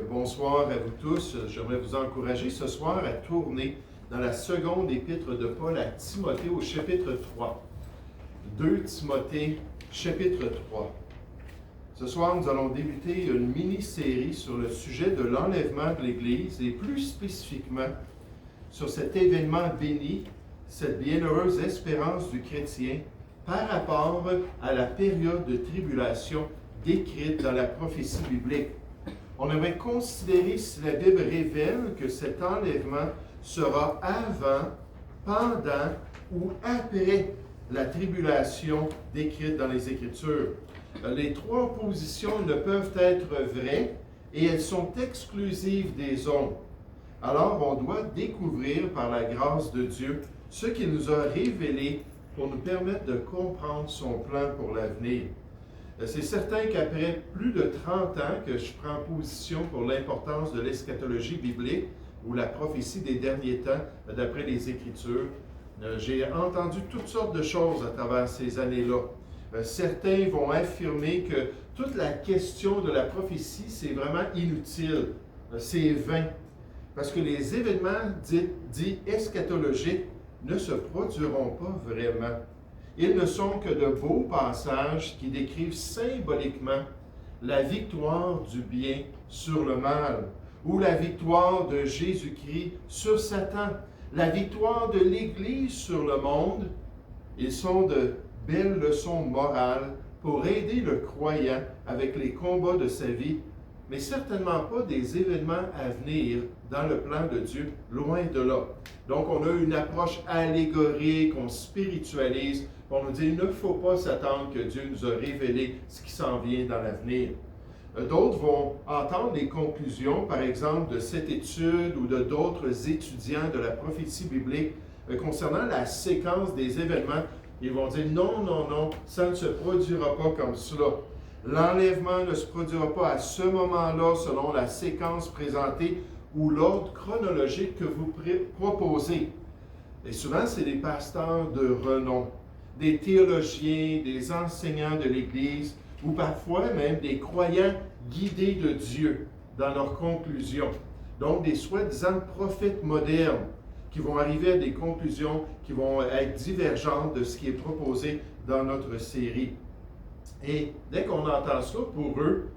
Bonsoir à vous tous. J'aimerais vous encourager ce soir à tourner dans la seconde épître de Paul à Timothée au chapitre 3. 2 Timothée, chapitre 3. Ce soir, nous allons débuter une mini-série sur le sujet de l'enlèvement de l'Église et plus spécifiquement sur cet événement béni, cette bienheureuse espérance du chrétien par rapport à la période de tribulation décrite dans la prophétie biblique. On aimerait considérer si la Bible révèle que cet enlèvement sera avant, pendant ou après la tribulation décrite dans les Écritures. Les trois positions ne peuvent être vraies et elles sont exclusives des autres. Alors, on doit découvrir par la grâce de Dieu ce qu'il nous a révélé pour nous permettre de comprendre son plan pour l'avenir. C'est certain qu'après plus de 30 ans que je prends position pour l'importance de l'eschatologie biblique ou la prophétie des derniers temps d'après les Écritures, j'ai entendu toutes sortes de choses à travers ces années-là. Certains vont affirmer que toute la question de la prophétie, c'est vraiment inutile, c'est vain, parce que les événements dits eschatologiques ne se produiront pas vraiment. Ils ne sont que de beaux passages qui décrivent symboliquement la victoire du bien sur le mal, ou la victoire de Jésus-Christ sur Satan, la victoire de l'Église sur le monde. Ils sont de belles leçons morales pour aider le croyant avec les combats de sa vie, mais certainement pas des événements à venir dans le plan de Dieu, loin de là. Donc, on a une approche allégorique, on spiritualise, on nous dit il ne faut pas s'attendre que Dieu nous a révélé ce qui s'en vient dans l'avenir. D'autres vont entendre les conclusions, par exemple, de cette étude ou de d'autres étudiants de la prophétie biblique concernant la séquence des événements. Ils vont dire non, ça ne se produira pas comme cela. L'enlèvement ne se produira pas à ce moment-là selon la séquence présentée ou l'ordre chronologique que vous proposez. Et souvent, c'est des pasteurs de renom, des théologiens, des enseignants de l'Église, ou parfois même des croyants guidés de Dieu dans leurs conclusions. Donc, des soi-disant prophètes modernes qui vont arriver à des conclusions qui vont être divergentes de ce qui est proposé dans notre série. Et dès qu'on entend ça, pour eux,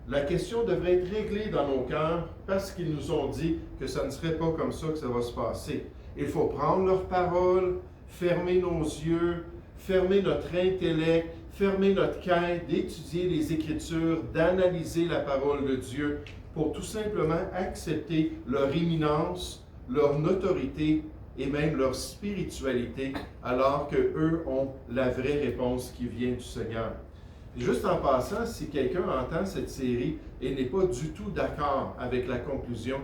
la question devrait être réglée dans nos cœurs parce qu'ils nous ont dit que ça ne serait pas comme ça que ça va se passer. Il faut prendre leurs paroles, fermer nos yeux, fermer notre intellect, fermer notre quête d'étudier les Écritures, d'analyser la parole de Dieu pour tout simplement accepter leur imminence, leur notoriété et même leur spiritualité, alors qu'eux ont la vraie réponse qui vient du Seigneur. Juste en passant, si quelqu'un entend cette série et n'est pas du tout d'accord avec la conclusion,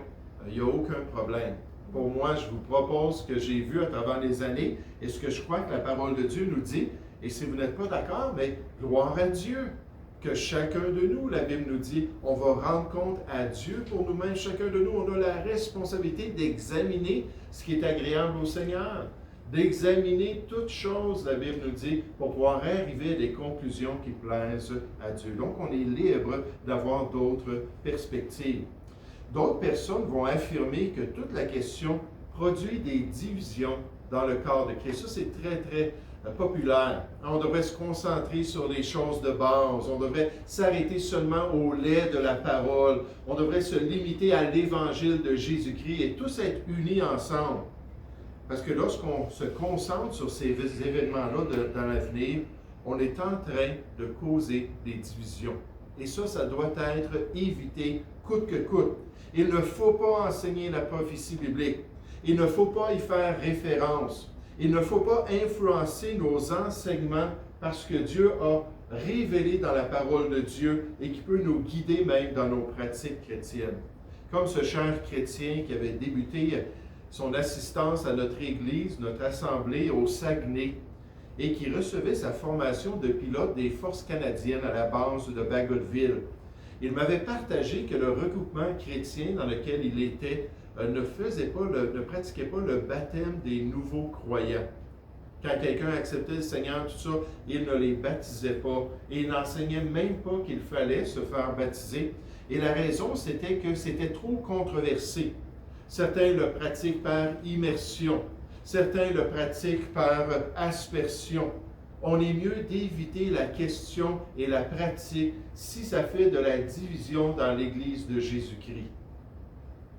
il n'y a aucun problème. Pour moi, je vous propose ce que j'ai vu à travers les années et ce que je crois que la parole de Dieu nous dit. Et si vous n'êtes pas d'accord, mais gloire à Dieu, que chacun de nous, la Bible nous dit, on va rendre compte à Dieu pour nous-mêmes. Chacun de nous, on a la responsabilité d'examiner ce qui est agréable au Seigneur, d'examiner toutes choses, la Bible nous dit, pour pouvoir arriver à des conclusions qui plaisent à Dieu. Donc, on est libre d'avoir d'autres perspectives. D'autres personnes vont affirmer que toute la question produit des divisions dans le corps de Christ. Ça, c'est très, très populaire. On devrait se concentrer sur les choses de base. On devrait s'arrêter seulement au lait de la parole. On devrait se limiter à l'évangile de Jésus-Christ et tous être unis ensemble. Parce que lorsqu'on se concentre sur ces événements-là dans l'avenir, on est en train de causer des divisions. Et ça doit être évité coûte que coûte. Il ne faut pas enseigner la prophétie biblique. Il ne faut pas y faire référence. Il ne faut pas influencer nos enseignements parce que Dieu a révélé dans la parole de Dieu et qui peut nous guider même dans nos pratiques chrétiennes. Comme ce cher chrétien qui avait débuté son assistance à notre Église, notre assemblée au Saguenay, et qui recevait sa formation de pilote des forces canadiennes à la base de Bagotville. Il m'avait partagé que le regroupement chrétien dans lequel il était ne pratiquait pas le baptême des nouveaux croyants. Quand quelqu'un acceptait le Seigneur, tout ça, il ne les baptisait pas. Et il n'enseignait même pas qu'il fallait se faire baptiser. Et la raison, c'était que c'était trop controversé. Certains le pratiquent par immersion. Certains le pratiquent par aspersion. On est mieux d'éviter la question et la pratique si ça fait de la division dans l'Église de Jésus-Christ.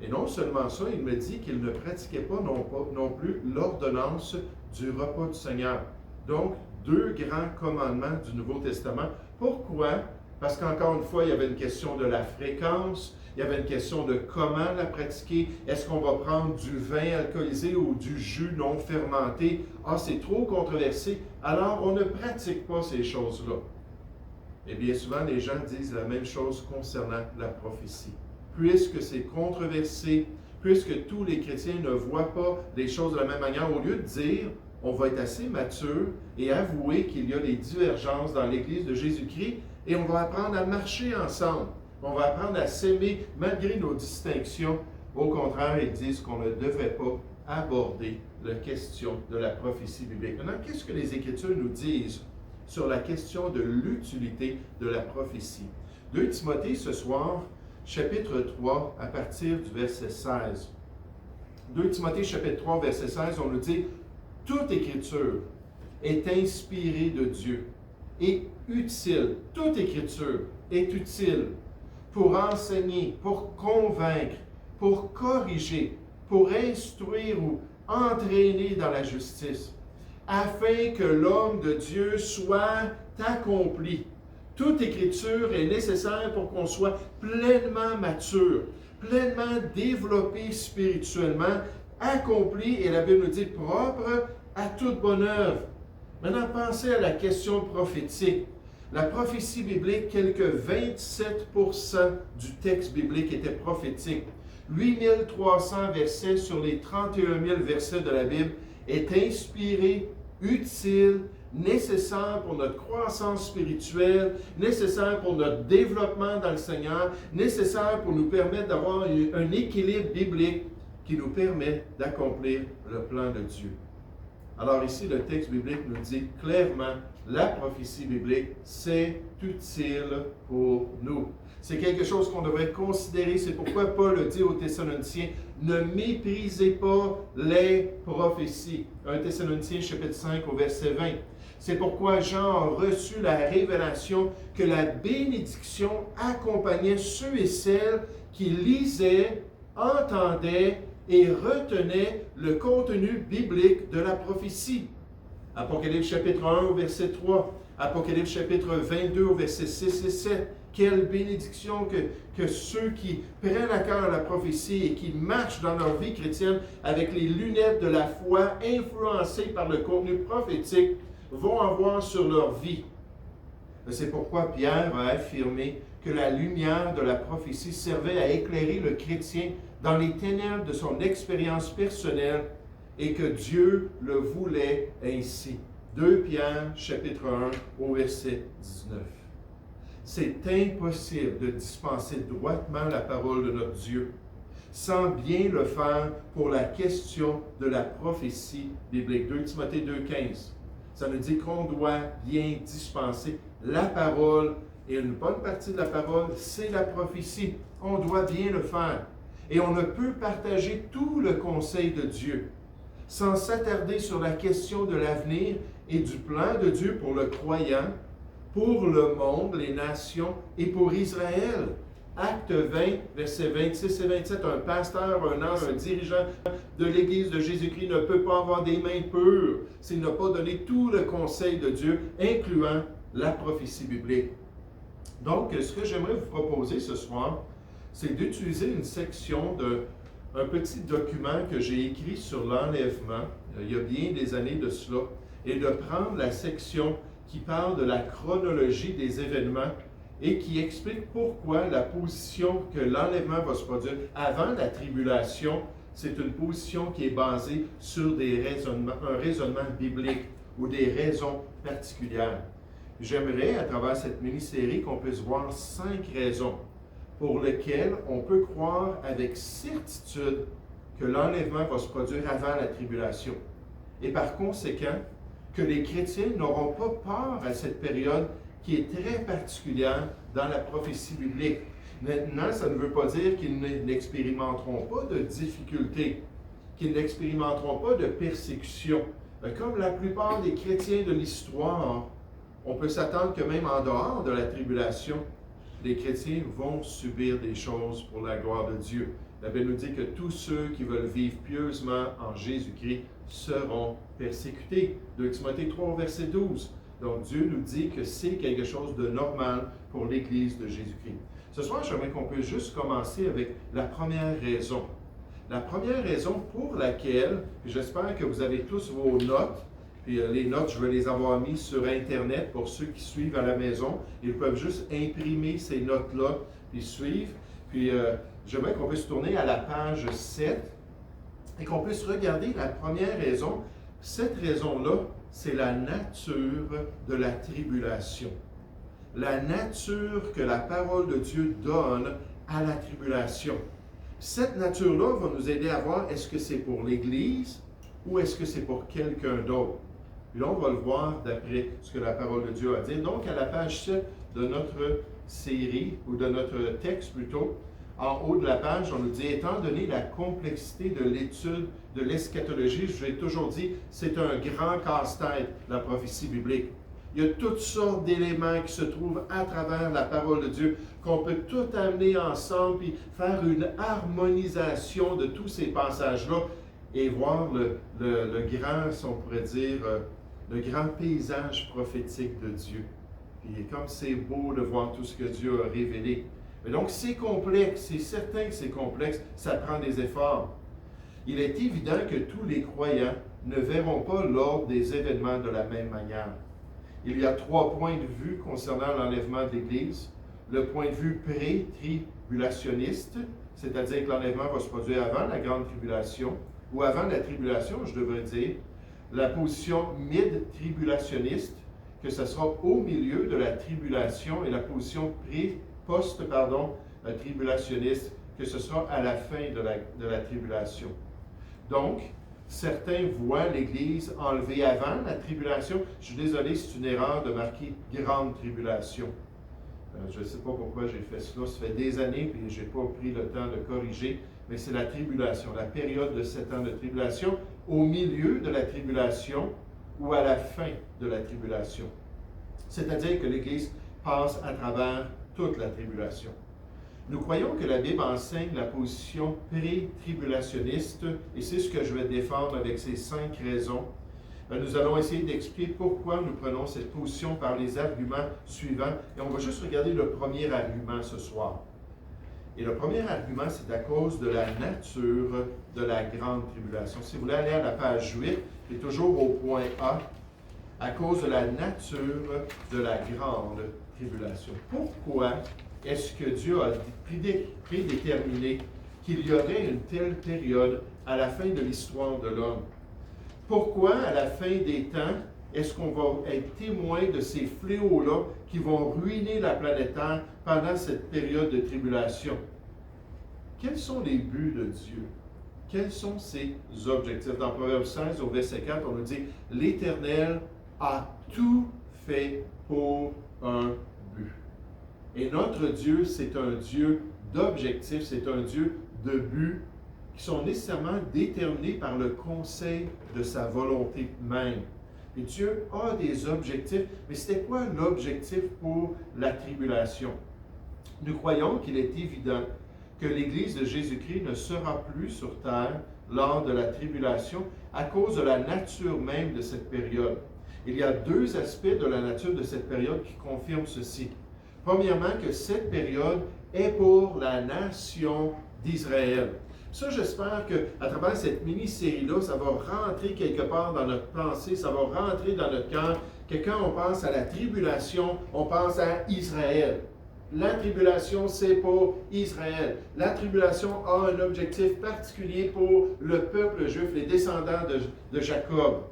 Et non seulement ça, il me dit qu'il ne pratiquait pas non plus l'ordonnance du repas du Seigneur. Donc, 2 grands commandements du Nouveau Testament. Pourquoi? Parce qu'encore une fois, il y avait une question de la fréquence, il y avait une question de comment la pratiquer. Est-ce qu'on va prendre du vin alcoolisé ou du jus non fermenté? Ah, c'est trop controversé, alors on ne pratique pas ces choses-là. Et bien souvent, les gens disent la même chose concernant la prophétie. Puisque c'est controversé, puisque tous les chrétiens ne voient pas les choses de la même manière, au lieu de dire, on va être assez mature et avouer qu'il y a des divergences dans l'Église de Jésus-Christ et on va apprendre à marcher ensemble. On va apprendre à s'aimer malgré nos distinctions. Au contraire, ils disent qu'on ne devrait pas aborder la question de la prophétie biblique. Maintenant, qu'est-ce que les Écritures nous disent sur la question de l'utilité de la prophétie? 2 Timothée, ce soir, chapitre 3, à partir du verset 16. 2 Timothée, chapitre 3, verset 16, on nous dit « Toute Écriture est inspirée de Dieu et utile. Toute Écriture est utile pour enseigner, pour convaincre, pour corriger, pour instruire ou entraîner dans la justice, afin que l'homme de Dieu soit accompli. » Toute Écriture est nécessaire pour qu'on soit pleinement mature, pleinement développé spirituellement, accompli, et la Bible nous dit propre à toute bonne œuvre. Maintenant, pensez à la question prophétique. La prophétie biblique, quelque 27% du texte biblique était prophétique. 8300 versets sur les 31 000 versets de la Bible est inspiré, utile, nécessaire pour notre croissance spirituelle, nécessaire pour notre développement dans le Seigneur, nécessaire pour nous permettre d'avoir un équilibre biblique qui nous permet d'accomplir le plan de Dieu. Alors ici, le texte biblique nous dit clairement, la prophétie biblique, c'est utile pour nous. C'est quelque chose qu'on devrait considérer. C'est pourquoi Paul dit aux Thessaloniciens, ne méprisez pas les prophéties. 1 Thessaloniciens chapitre 5 au verset 20. C'est pourquoi Jean a reçu la révélation que la bénédiction accompagnait ceux et celles qui lisaient, entendaient et retenaient le contenu biblique de la prophétie. Apocalypse chapitre 1 au verset 3, Apocalypse chapitre 22 au verset 6 et 7. Quelle bénédiction que ceux qui prennent à cœur la prophétie et qui marchent dans leur vie chrétienne avec les lunettes de la foi influencées par le contenu prophétique vont avoir sur leur vie. C'est pourquoi Pierre a affirmé que la lumière de la prophétie servait à éclairer le chrétien dans les ténèbres de son expérience personnelle et que Dieu le voulait ainsi. 2 Pierre, chapitre 1, au verset 19. C'est impossible de dispenser droitement la parole de notre Dieu sans bien le faire pour la question de la prophétie biblique. 2 Timothée 2,15. Ça nous dit qu'on doit bien dispenser la parole, et une bonne partie de la parole, c'est la prophétie. On doit bien le faire. Et on ne peut partager tout le conseil de Dieu sans s'attarder sur la question de l'avenir et du plan de Dieu pour le croyant, pour le monde, les nations et pour Israël. Acte 20, versets 26 et 27, un pasteur, un dirigeant de l'Église de Jésus-Christ ne peut pas avoir des mains pures s'il n'a pas donné tout le conseil de Dieu, incluant la prophétie biblique. Donc, ce que j'aimerais vous proposer ce soir, c'est d'utiliser une section d'un petit document que j'ai écrit sur l'enlèvement, il y a bien des années de cela, et de prendre la section qui parle de la chronologie des événements et qui explique pourquoi la position que l'enlèvement va se produire avant la tribulation, c'est une position qui est basée sur un raisonnement biblique ou des raisons particulières. J'aimerais, à travers cette mini-série, qu'on puisse voir 5 raisons pour lesquelles on peut croire avec certitude que l'enlèvement va se produire avant la tribulation. Et par conséquent, que les chrétiens n'auront pas peur à cette période qui est très particulière dans la prophétie biblique. Maintenant, ça ne veut pas dire qu'ils n'expérimenteront pas de difficultés, qu'ils n'expérimenteront pas de persécution. Comme la plupart des chrétiens de l'histoire, on peut s'attendre que même en dehors de la tribulation, les chrétiens vont subir des choses pour la gloire de Dieu. La Bible nous dit que tous ceux qui veulent vivre pieusement en Jésus-Christ seront persécutés. 2 Timothée 3, verset 12. Donc Dieu nous dit que c'est quelque chose de normal pour l'Église de Jésus-Christ. Ce soir, j'aimerais qu'on puisse juste commencer avec la première raison. La première raison pour laquelle, j'espère que vous avez tous vos notes, puis les notes, je vais les avoir mises sur Internet pour ceux qui suivent à la maison. Ils peuvent juste imprimer ces notes-là, puis suivre. Puis j'aimerais qu'on puisse tourner à la page 7 et qu'on puisse regarder la première raison. Cette raison-là, c'est la nature de la tribulation. La nature que la parole de Dieu donne à la tribulation. Cette nature-là va nous aider à voir est-ce que c'est pour l'Église ou est-ce que c'est pour quelqu'un d'autre. Puis là, on va le voir d'après ce que la parole de Dieu a dit. Donc, à la page 7 de notre série, ou de notre texte plutôt, en haut de la page, on nous dit, étant donné la complexité de l'étude de l'eschatologie, je vous ai toujours dit, c'est un grand casse-tête, la prophétie biblique. Il y a toutes sortes d'éléments qui se trouvent à travers la parole de Dieu, qu'on peut tout amener ensemble et faire une harmonisation de tous ces passages-là et voir le grand, si on pourrait dire, le grand paysage prophétique de Dieu. Et comme c'est beau de voir tout ce que Dieu a révélé. Mais donc c'est complexe, c'est certain que c'est complexe, ça prend des efforts. Il est évident que tous les croyants ne verront pas l'ordre des événements de la même manière. Il y a 3 points de vue concernant l'enlèvement de l'Église. Le point de vue pré-tribulationniste, c'est-à-dire que l'enlèvement va se produire avant la grande tribulation, ou avant la tribulation, je devrais dire. La position mid-tribulationniste, que ce sera au milieu de la tribulation, et la position tribulationniste, que ce sera à la fin de la tribulation. Donc, certains voient l'Église enlevée avant la tribulation. Je suis désolé, c'est une erreur de marquer grande tribulation. Je ne sais pas pourquoi j'ai fait cela. Ça fait des années et je n'ai pas pris le temps de corriger. Mais c'est la tribulation, la période de 7 ans de tribulation, au milieu de la tribulation ou à la fin de la tribulation. C'est-à-dire que l'Église passe à travers toute la tribulation. Nous croyons que la Bible enseigne la position pré-tribulationniste, et c'est ce que je vais défendre avec ces 5 raisons. Nous allons essayer d'expliquer pourquoi nous prenons cette position par les arguments suivants, et on va juste regarder le premier argument ce soir. Et le premier argument, c'est à cause de la nature de la grande tribulation. Si vous voulez aller à la page 8, et toujours au point A, à cause de la nature de la grande tribulation. Pourquoi est-ce que Dieu a prédéterminé qu'il y aurait une telle période à la fin de l'histoire de l'homme? Pourquoi, à la fin des temps, est-ce qu'on va être témoin de ces fléaux-là qui vont ruiner la planète Terre pendant cette période de tribulation? Quels sont les buts de Dieu? Quels sont ses objectifs? Dans Proverbe 16, au verset 4, on nous dit « L'Éternel a tout fait pour un but. » Et notre Dieu, c'est un Dieu d'objectifs, c'est un Dieu de buts qui sont nécessairement déterminés par le conseil de sa volonté même. Et Dieu a des objectifs, mais c'était quoi l'objectif pour la tribulation? Nous croyons qu'il est évident que l'Église de Jésus-Christ ne sera plus sur terre lors de la tribulation à cause de la nature même de cette période. Il y a 2 aspects de la nature de cette période qui confirment ceci. Premièrement, que cette période est pour la nation d'Israël. Ça, j'espère qu'à travers cette mini-série-là, ça va rentrer quelque part dans notre pensée, ça va rentrer dans notre cœur, que quand on pense à la tribulation, on pense à Israël. La tribulation, c'est pour Israël. La tribulation a un objectif particulier pour le peuple juif, les descendants de Jacob.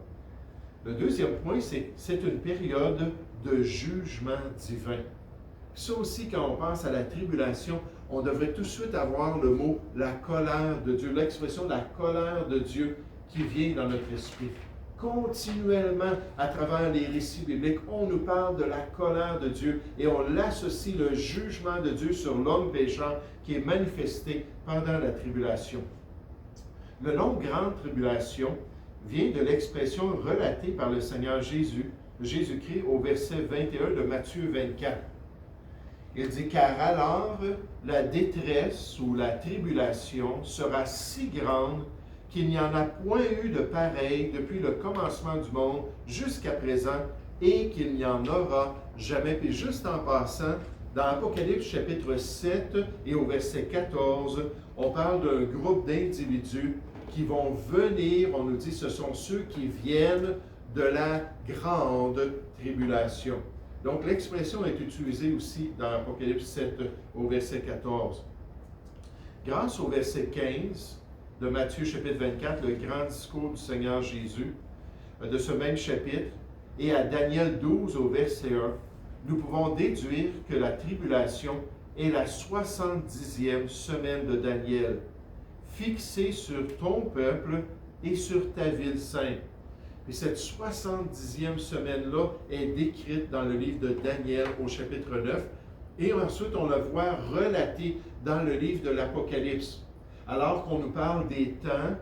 Le deuxième point, c'est une période de jugement divin. Ça aussi, quand on pense à la tribulation, on devrait tout de suite avoir le mot « la colère de Dieu », l'expression « la colère de Dieu » qui vient dans notre esprit. Continuellement, à travers les récits bibliques, on nous parle de la colère de Dieu et on l'associe le jugement de Dieu sur l'homme pécheur qui est manifesté pendant la tribulation. Le nom grande tribulation vient de l'expression relatée par le Seigneur Jésus-Christ au verset 21 de Matthieu 24. Il dit, car alors la détresse ou la tribulation sera si grande qu'il n'y en a point eu de pareil depuis le commencement du monde jusqu'à présent et qu'il n'y en aura jamais. Puis juste en passant, dans Apocalypse chapitre 7 et au verset 14, on parle d'un groupe d'individus qui vont venir, on nous dit, ce sont ceux qui viennent de la grande tribulation. Donc l'expression est utilisée aussi dans Apocalypse 7 au verset 14. Grâce au verset 15, de Matthieu chapitre 24, le grand discours du Seigneur Jésus, de ce même chapitre, et à Daniel 12 au verset 1, nous pouvons déduire que la tribulation est la 70e semaine de Daniel, fixée sur ton peuple et sur ta ville sainte. Et cette 70e semaine-là est décrite dans le livre de Daniel au chapitre 9, et ensuite on la voit relatée dans le livre de l'Apocalypse. Alors qu'on nous parle des temps,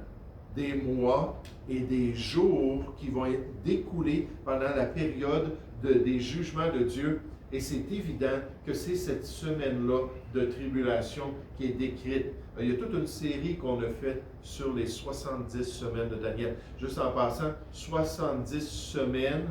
des mois et des jours qui vont être découlés pendant la période des jugements de Dieu. Et c'est évident que c'est cette semaine-là de tribulation qui est décrite. Il y a toute une série qu'on a faite sur les 70 semaines de Daniel. Juste en passant, 70 semaines,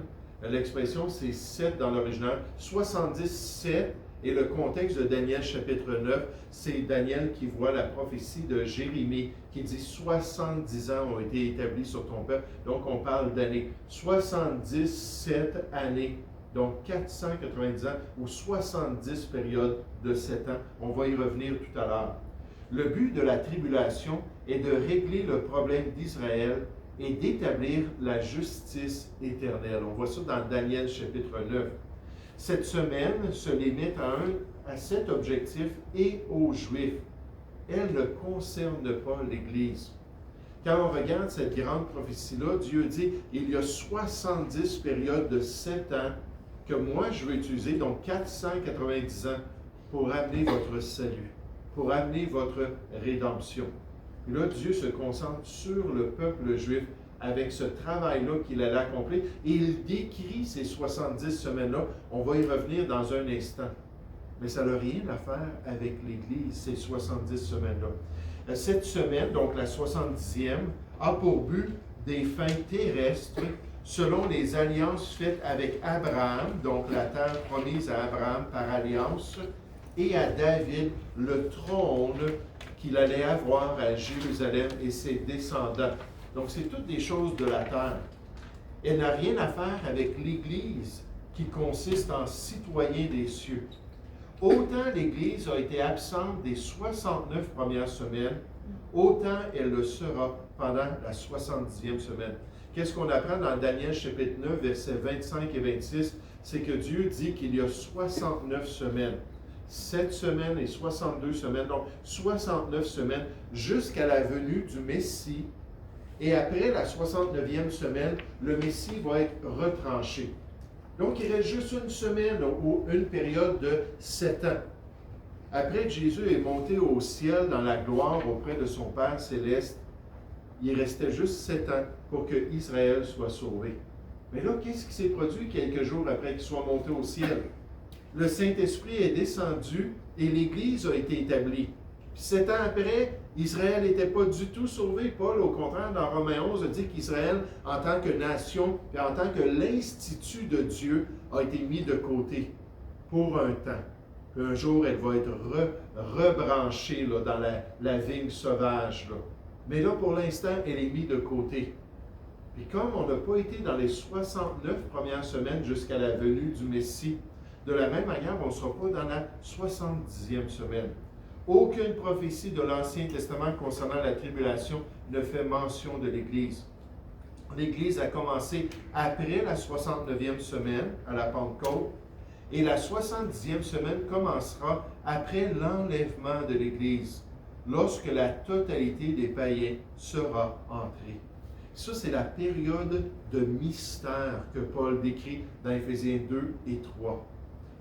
l'expression c'est 7 dans l'original. 77 et le contexte de Daniel chapitre 9, c'est Daniel qui voit la prophétie de Jérémie qui dit 70 ans ont été établis sur ton peuple. Donc on parle d'années. 77 années, donc 490 ans ou 70 périodes de 7 ans. On va y revenir tout à l'heure. Le but de la tribulation est de régler le problème d'Israël et d'établir la justice éternelle. On voit ça dans Daniel chapitre 9. Cette semaine se limite à cet objectif et aux Juifs. Elle ne concerne pas l'Église. Quand on regarde cette grande prophétie-là, Dieu dit, il y a 70 périodes de 7 ans que moi je veux utiliser, donc 490 ans, pour amener votre salut, pour amener votre rédemption. Et là, Dieu se concentre sur le peuple juif avec ce travail-là qu'il allait accomplir. Et il décrit ces 70 semaines-là. On va y revenir dans un instant. Mais ça n'a rien à faire avec l'Église, ces 70 semaines-là. Cette semaine, donc la 70e, a pour but des fins terrestres selon les alliances faites avec Abraham, donc la terre promise à Abraham par alliance, et à David, le trône qu'il allait avoir à Jérusalem et ses descendants. Donc, c'est toutes des choses de la terre. Elle n'a rien à faire avec l'Église qui consiste en citoyen des cieux. Autant l'Église a été absente des 69 premières semaines, autant elle le sera pendant la 70e semaine. Qu'est-ce qu'on apprend dans Daniel chapitre 9, versets 25 et 26? C'est que Dieu dit qu'il y a 69 semaines. 7 semaines et 62 semaines, donc 69 semaines jusqu'à la venue du Messie. Et après la 69e semaine, le Messie va être retranché. Donc, il reste juste une semaine ou une période de 7 ans. Après que Jésus est monté au ciel dans la gloire auprès de son Père céleste, il restait juste 7 ans pour que Israël soit sauvé. Mais là, qu'est-ce qui s'est produit quelques jours après qu'il soit monté au ciel? Le Saint-Esprit est descendu et l'Église a été établie. Puis 7 ans après, Israël n'était pas du tout sauvé. Paul, au contraire, dans Romains 11, dit qu'Israël, en tant que nation, et en tant que l'institut de Dieu, a été mis de côté pour un temps. Puis un jour, elle va être rebranchée là, dans la vigne sauvage. Là. Mais là, pour l'instant, elle est mise de côté. Puis comme on n'a pas été dans les 69 premières semaines jusqu'à la venue du Messie, de la même manière, on ne sera pas dans la 70e semaine. Aucune prophétie de l'Ancien Testament concernant la tribulation ne fait mention de l'Église. L'Église a commencé après la 69e semaine, à la Pentecôte, et la 70e semaine commencera après l'enlèvement de l'Église, lorsque la totalité des païens sera entrée. Ça, c'est la période de mystère que Paul décrit dans Éphésiens 2 et 3.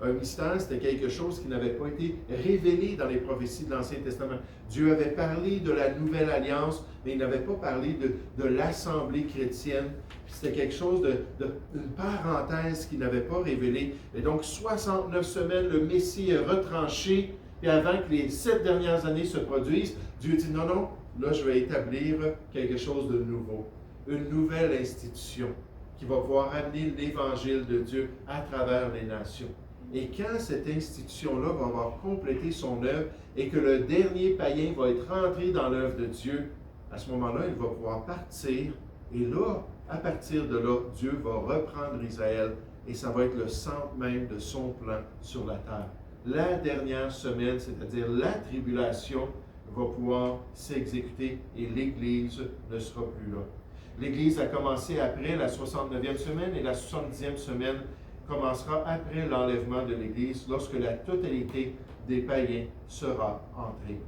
Un mystère, c'était quelque chose qui n'avait pas été révélé dans les prophéties de l'Ancien Testament. Dieu avait parlé de la nouvelle alliance, mais il n'avait pas parlé de l'assemblée chrétienne. C'était quelque chose d'une parenthèse qu'il n'avait pas révélé. Et donc, 69 semaines, le Messie est retranché, et avant que les 7 dernières années se produisent, Dieu dit non, non, là, je vais établir quelque chose de nouveau. Une nouvelle institution qui va pouvoir amener l'Évangile de Dieu à travers les nations. Et quand cette institution-là va avoir complété son œuvre et que le dernier païen va être rentré dans l'œuvre de Dieu, à ce moment-là, il va pouvoir partir. Et là, à partir de là, Dieu va reprendre Israël et ça va être le centre même de son plan sur la terre. La dernière semaine, c'est-à-dire la tribulation, va pouvoir s'exécuter et l'Église ne sera plus là. L'Église a commencé après la 69e semaine et la 70e semaine commencera après l'enlèvement de l'Église, lorsque la totalité des païens sera entrée.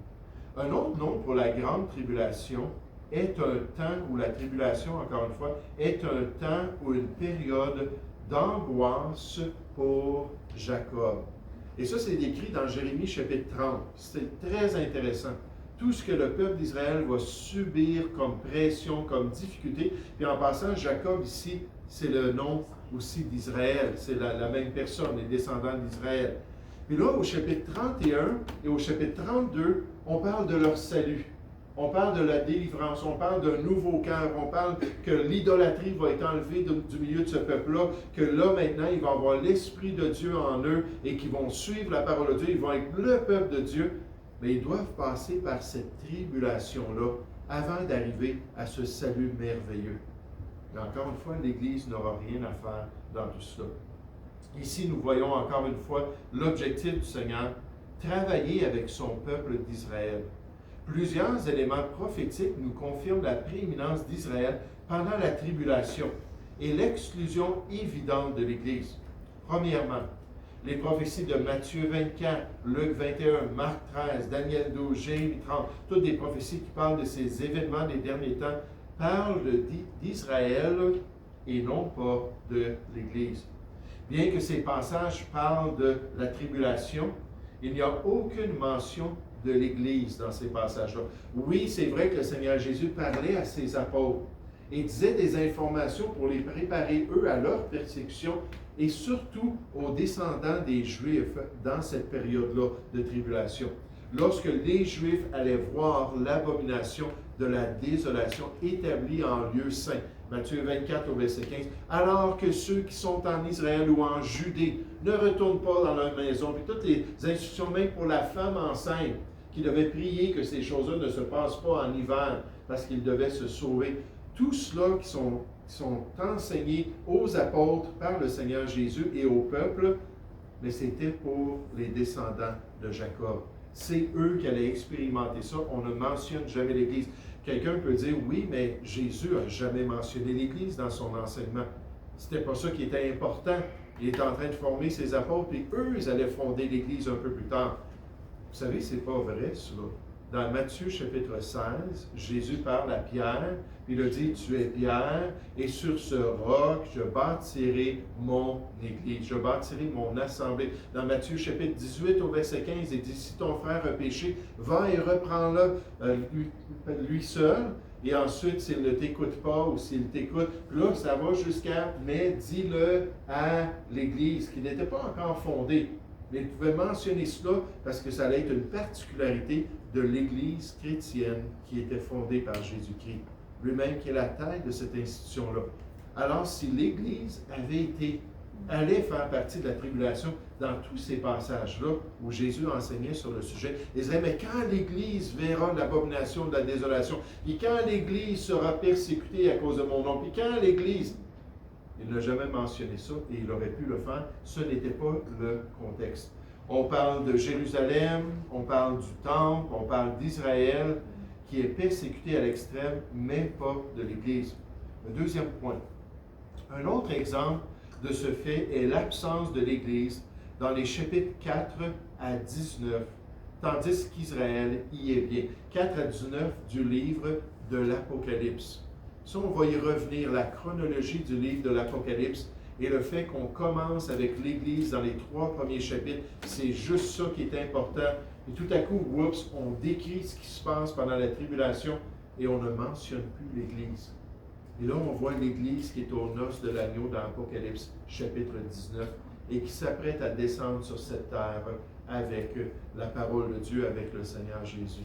Un autre nom pour la grande tribulation est un temps où la tribulation, encore une fois, est un temps ou une période d'angoisse pour Jacob. Et ça, c'est décrit dans Jérémie chapitre 30. C'est très intéressant. Tout ce que le peuple d'Israël va subir comme pression, comme difficulté. Puis en passant, Jacob ici, c'est le nom aussi d'Israël. C'est la même personne, les descendants d'Israël. Puis là, au chapitre 31 et au chapitre 32, on parle de leur salut. On parle de la délivrance, on parle d'un nouveau cœur, on parle que l'idolâtrie va être enlevée du milieu de ce peuple-là, que là maintenant, il va avoir l'Esprit de Dieu en eux et qu'ils vont suivre la parole de Dieu, ils vont être le peuple de Dieu, mais ils doivent passer par cette tribulation-là avant d'arriver à ce salut merveilleux. Mais encore une fois, l'Église n'aura rien à faire dans tout cela. Ici, nous voyons encore une fois l'objectif du Seigneur, travailler avec son peuple d'Israël. Plusieurs éléments prophétiques nous confirment la prééminence d'Israël pendant la tribulation et l'exclusion évidente de l'Église. Premièrement, les prophéties de Matthieu 24, Luc 21, Marc 13, Daniel 12, Jérémie 30, toutes des prophéties qui parlent de ces événements des derniers temps, parlent d'Israël et non pas de l'Église. Bien que ces passages parlent de la tribulation, il n'y a aucune mention de l'Église dans ces passages-là. Oui, c'est vrai que le Seigneur Jésus parlait à ses apôtres et disait des informations pour les préparer, eux, à leur persécution et surtout aux descendants des Juifs dans cette période-là de tribulation. Lorsque les Juifs allaient voir l'abomination de la désolation établie en lieu saint, Matthieu 24 au verset 15, alors que ceux qui sont en Israël ou en Judée ne retournent pas dans leur maison, puis toutes les instructions même pour la femme enceinte qui devait prier que ces choses-là ne se passent pas en hiver parce qu'ils devaient se sauver. Tout cela qui sont enseignés aux apôtres par le Seigneur Jésus et au peuple, mais c'était pour les descendants de Jacob. C'est eux qui allaient expérimenter ça. On ne mentionne jamais l'Église. Quelqu'un peut dire, oui, mais Jésus n'a jamais mentionné l'Église dans son enseignement. C'était pas ça qui était important. Il était en train de former ses apôtres, et eux, ils allaient fonder l'Église un peu plus tard. Vous savez, c'est pas vrai, cela. Dans Matthieu chapitre 16, Jésus parle à Pierre, puis il a dit, tu es Pierre, et sur ce roc, je bâtirai mon Église, je bâtirai mon assemblée. Dans Matthieu chapitre 18 au verset 15, il dit, si ton frère a péché, va et reprends-le lui seul, et ensuite, s'il ne t'écoute pas ou s'il t'écoute, là, ça va jusqu'à, mais dis-le à l'Église, qui n'était pas encore fondée. Mais il pouvait mentionner cela parce que ça allait être une particularité de l'Église chrétienne qui était fondée par Jésus-Christ, lui-même qui est la tête de cette institution-là. Alors, si l'Église allait faire partie de la tribulation dans tous ces passages-là où Jésus enseignait sur le sujet, il dirait, mais quand l'Église verra l'abomination de la désolation, puis quand l'Église sera persécutée à cause de mon nom, puis quand l'Église... Il n'a jamais mentionné ça et il aurait pu le faire. Ce n'était pas le contexte. On parle de Jérusalem, on parle du temple, on parle d'Israël qui est persécuté à l'extrême, mais pas de l'Église. Un deuxième point. Un autre exemple de ce fait est l'absence de l'Église dans les chapitres 4 à 19, tandis qu'Israël y est bien. 4 à 19 du livre de l'Apocalypse. Ça, on va y revenir, la chronologie du livre de l'Apocalypse et le fait qu'on commence avec l'Église dans les 3 premiers chapitres, c'est juste ça qui est important. Et tout à coup, oups, on décrit ce qui se passe pendant la tribulation et on ne mentionne plus l'Église. Et là, on voit l'Église qui est aux noces de l'agneau dans l'Apocalypse, chapitre 19, et qui s'apprête à descendre sur cette terre avec la parole de Dieu, avec le Seigneur Jésus.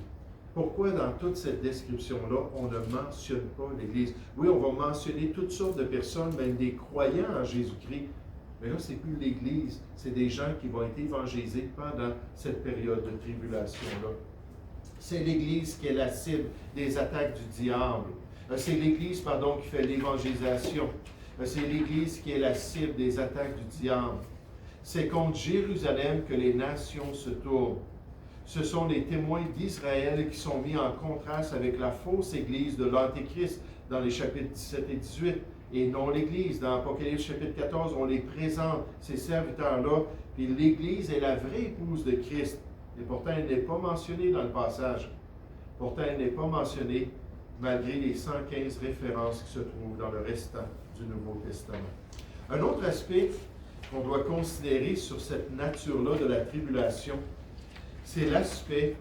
Pourquoi dans toute cette description-là, on ne mentionne pas l'Église? Oui, on va mentionner toutes sortes de personnes, même des croyants en Jésus-Christ, mais là, ce n'est plus l'Église, c'est des gens qui vont être évangélisés pendant cette période de tribulation-là. C'est l'Église qui est la cible des attaques du diable. C'est l'Église, qui fait l'évangélisation. C'est l'Église qui est la cible des attaques du diable. C'est contre Jérusalem que les nations se tournent. Ce sont les témoins d'Israël qui sont mis en contraste avec la fausse Église de l'Antéchrist dans les chapitres 17 et 18, et non l'Église. Dans Apocalypse chapitre 14, on les présente, ces serviteurs-là, puis l'Église est la vraie épouse de Christ. Et pourtant, elle n'est pas mentionnée dans le passage. Pourtant, elle n'est pas mentionnée malgré les 115 références qui se trouvent dans le restant du Nouveau Testament. Un autre aspect qu'on doit considérer sur cette nature-là de la tribulation, c'est l'aspect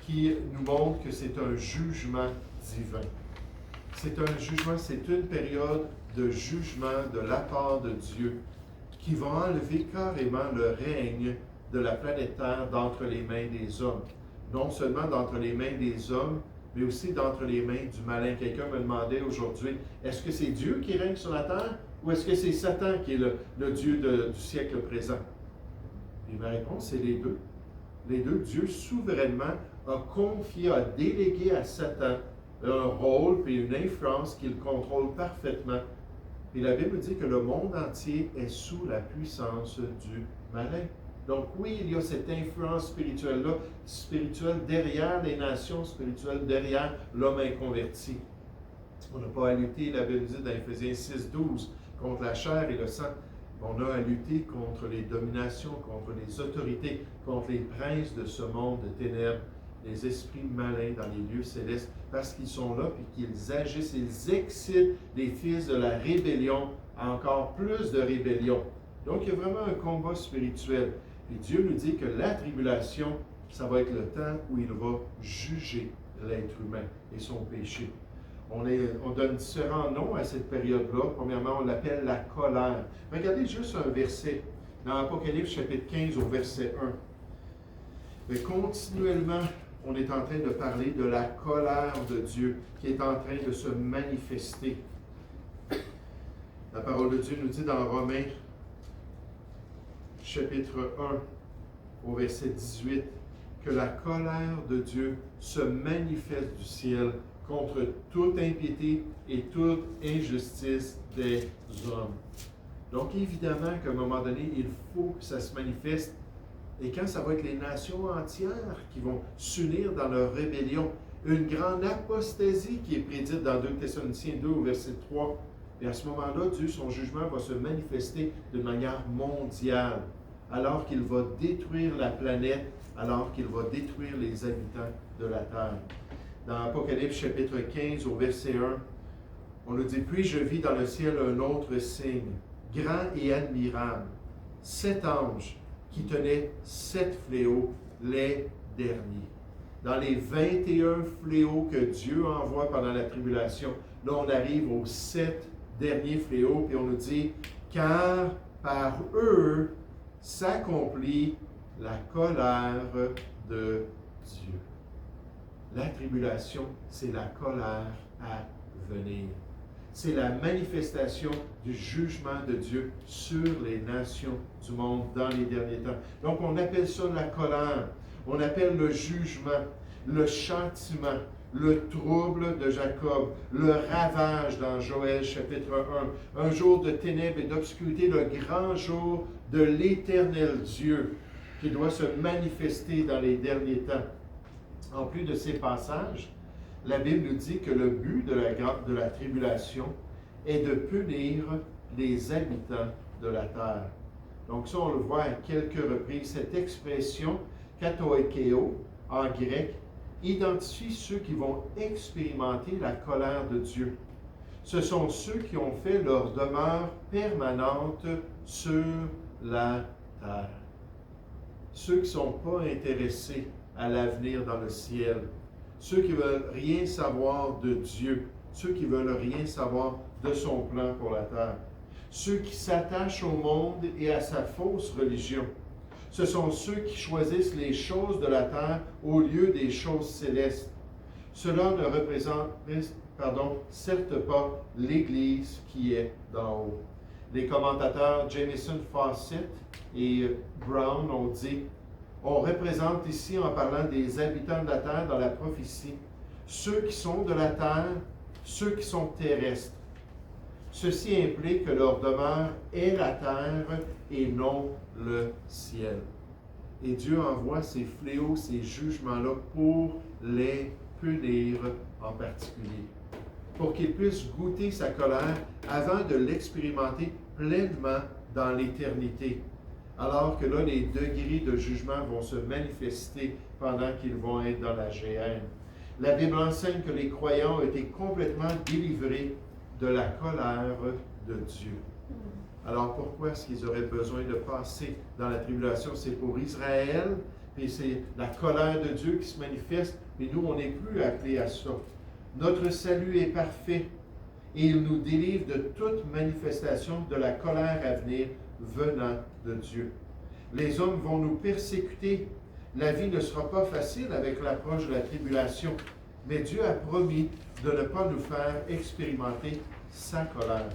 qui nous montre que c'est un jugement divin. C'est un jugement, c'est une période de jugement de la part de Dieu qui va enlever carrément le règne de la planète Terre d'entre les mains des hommes. Non seulement d'entre les mains des hommes, mais aussi d'entre les mains du malin. Quelqu'un me demandait aujourd'hui, est-ce que c'est Dieu qui règne sur la terre ou est-ce que c'est Satan qui est le Dieu du siècle présent? Et ma réponse, c'est les deux. Les deux. Dieu souverainement a confié, a délégué à Satan un rôle et une influence qu'il contrôle parfaitement. Et la Bible dit que le monde entier est sous la puissance du malin. Donc oui, il y a cette influence spirituelle-là, spirituelle derrière les nations, spirituelle derrière l'homme inconverti. On n'a pas à lutter, la Bible dit dans Éphésiens 6:12, contre la chair et le sang. On a à lutter contre les dominations, contre les autorités, contre les princes de ce monde de ténèbres, les esprits malins dans les lieux célestes, parce qu'ils sont là et qu'ils agissent, ils excitent les fils de la rébellion à encore plus de rébellion. Donc il y a vraiment un combat spirituel. Et Dieu nous dit que la tribulation, ça va être le temps où il va juger l'être humain et son péché. On donne différents noms à cette période-là. Premièrement, on l'appelle la colère. Regardez juste un verset dans Apocalypse chapitre 15 au verset 1. Mais continuellement, on est en train de parler de la colère de Dieu qui est en train de se manifester. La parole de Dieu nous dit dans Romains chapitre 1 au verset 18 que la colère de Dieu se manifeste du ciel contre toute impiété et toute injustice des hommes. Donc évidemment qu'à un moment donné, il faut que ça se manifeste. Et quand ça va être les nations entières qui vont s'unir dans leur rébellion, une grande apostasie qui est prédite dans 2 Thessaloniciens 2 au verset 3. Et à ce moment-là, Dieu, son jugement va se manifester de manière mondiale, alors qu'il va détruire la planète, alors qu'il va détruire les habitants de la terre. Dans Apocalypse chapitre 15 au verset 1, on nous dit « Puis je vis dans le ciel un autre signe, grand et admirable, 7 anges qui tenaient 7 fléaux, les derniers. » Dans les 21 fléaux que Dieu envoie pendant la tribulation, là on arrive aux 7 derniers fléaux, puis on nous dit « Car par eux s'accomplit la colère de Dieu. » La tribulation, c'est la colère à venir. C'est la manifestation du jugement de Dieu sur les nations du monde dans les derniers temps. Donc, on appelle ça la colère. On appelle le jugement, le châtiment, le trouble de Jacob, le ravage dans Joël chapitre 1. Un jour de ténèbres et d'obscurité, le grand jour de l'Éternel Dieu qui doit se manifester dans les derniers temps. En plus de ces passages, la Bible nous dit que le but de la tribulation est de punir les habitants de la terre. Donc ça, on le voit à quelques reprises. Cette expression, katoikeo, en grec, identifie ceux qui vont expérimenter la colère de Dieu. Ce sont ceux qui ont fait leur demeure permanente sur la terre. Ceux qui ne sont pas intéressés à l'avenir dans le ciel. Ceux qui ne veulent rien savoir de Dieu. Ceux qui ne veulent rien savoir de son plan pour la terre. Ceux qui s'attachent au monde et à sa fausse religion. Ce sont ceux qui choisissent les choses de la terre au lieu des choses célestes. Cela ne représente, certes pas l'Église qui est d'en haut. Les commentateurs Jamieson, Fawcett et Brown ont dit: on représente ici, en parlant des habitants de la terre dans la prophétie, ceux qui sont de la terre, ceux qui sont terrestres. Ceci implique que leur demeure est la terre et non le ciel. Et Dieu envoie ces fléaux, ces jugements-là pour les punir en particulier, pour qu'ils puissent goûter sa colère avant de l'expérimenter pleinement dans l'éternité. Alors que là, les degrés de jugement vont se manifester pendant qu'ils vont être dans la géhenne. La Bible enseigne que les croyants ont été complètement délivrés de la colère de Dieu. Alors pourquoi est-ce qu'ils auraient besoin de passer dans la tribulation? C'est pour Israël, puis c'est la colère de Dieu qui se manifeste, mais nous, on n'est plus appelés à ça. Notre salut est parfait et il nous délivre de toute manifestation de la colère à venir venant de Dieu. Les hommes vont nous persécuter. La vie ne sera pas facile avec l'approche de la tribulation, mais Dieu a promis de ne pas nous faire expérimenter sa colère.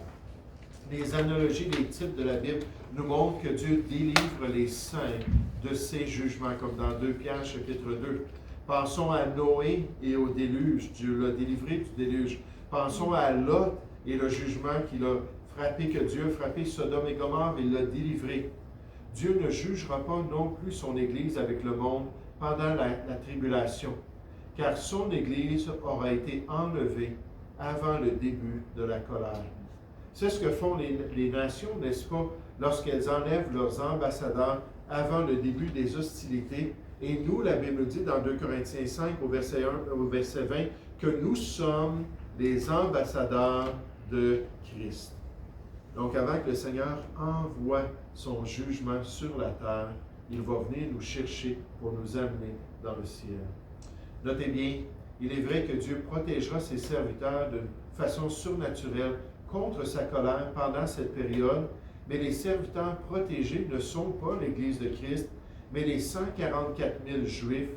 Les analogies des types de la Bible nous montrent que Dieu délivre les saints de ses jugements, comme dans 2 Pierre chapitre 2. Pensons à Noé et au déluge. Dieu l'a délivré du déluge. Pensons à Lot et le jugement qu'il a frappé, que Dieu a frappé Sodome et Gomorrhe, et il l'a délivré. Dieu ne jugera pas non plus son Église avec le monde pendant la tribulation, car son Église aura été enlevée avant le début de la colère. C'est ce que font les nations, n'est-ce pas, lorsqu'elles enlèvent leurs ambassadeurs avant le début des hostilités. Et nous, la Bible dit dans 2 Corinthiens 5, au verset 1, au verset 20, que nous sommes les ambassadeurs de Christ. Donc, avant que le Seigneur envoie son jugement sur la terre, il va venir nous chercher pour nous amener dans le ciel. Notez bien, il est vrai que Dieu protégera ses serviteurs d'une façon surnaturelle contre sa colère pendant cette période, mais les serviteurs protégés ne sont pas l'Église de Christ, mais les 144 000 Juifs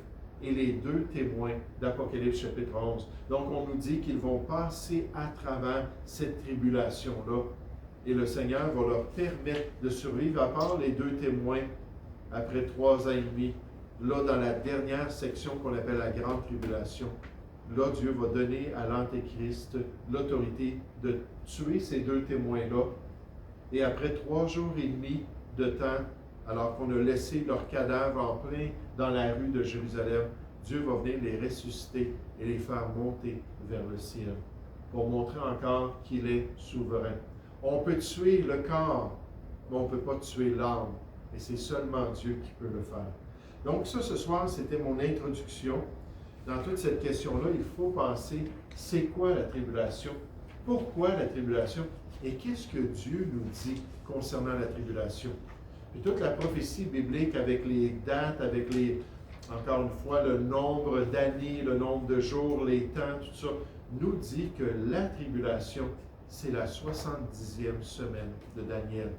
et les 2 témoins d'Apocalypse chapitre 11. Donc, on nous dit qu'ils vont passer à travers cette tribulation-là, et le Seigneur va leur permettre de survivre, à part les 2 témoins, après 3 ans et demi, là, dans la dernière section qu'on appelle la Grande Tribulation. Là, Dieu va donner à l'Antéchrist l'autorité de tuer ces 2 témoins-là. Et après 3 jours et demi de temps, alors qu'on a laissé leurs cadavres en plein dans la rue de Jérusalem, Dieu va venir les ressusciter et les faire monter vers le ciel, pour montrer encore qu'il est souverain. On peut tuer le corps, mais on ne peut pas tuer l'âme. Et c'est seulement Dieu qui peut le faire. Donc ça, ce soir, c'était mon introduction. Dans toute cette question-là, il faut penser, c'est quoi la tribulation? Pourquoi la tribulation? Et qu'est-ce que Dieu nous dit concernant la tribulation? Puis toute la prophétie biblique avec les dates, avec encore une fois, le nombre d'années, le nombre de jours, les temps, tout ça, nous dit que la tribulation, c'est la 70e semaine de Daniel.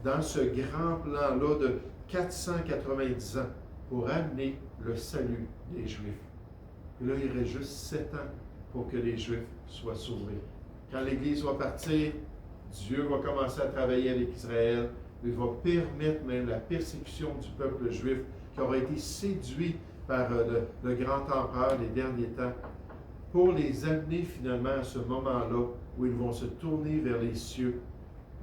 Dans ce grand plan-là de 490 ans pour amener le salut des Juifs. Et là, il reste juste 7 ans pour que les Juifs soient sauvés. Quand l'Église va partir, Dieu va commencer à travailler avec Israël. Il va permettre même la persécution du peuple juif qui aura été séduit par le grand empereur des derniers temps, pour les amener finalement à ce moment-là où ils vont se tourner vers les cieux.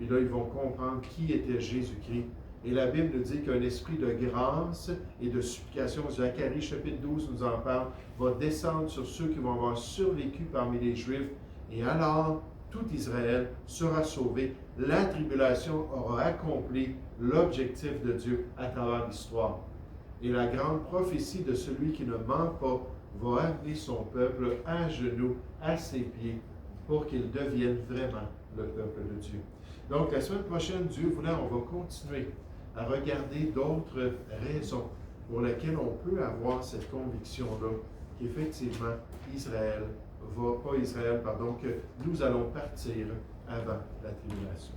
Et là, ils vont comprendre qui était Jésus-Christ. Et la Bible nous dit qu'un esprit de grâce et de supplication, Zacharie chapitre 12 nous en parle, va descendre sur ceux qui vont avoir survécu parmi les Juifs. Et alors, tout Israël sera sauvé. La tribulation aura accompli l'objectif de Dieu à travers l'histoire. Et la grande prophétie de celui qui ne ment pas va amener son peuple à genoux, à ses pieds, pour qu'ils deviennent vraiment le peuple de Dieu. Donc, la semaine prochaine, Dieu voulant, on va continuer à regarder d'autres raisons pour lesquelles on peut avoir cette conviction-là qu'effectivement, que nous allons partir avant la tribulation.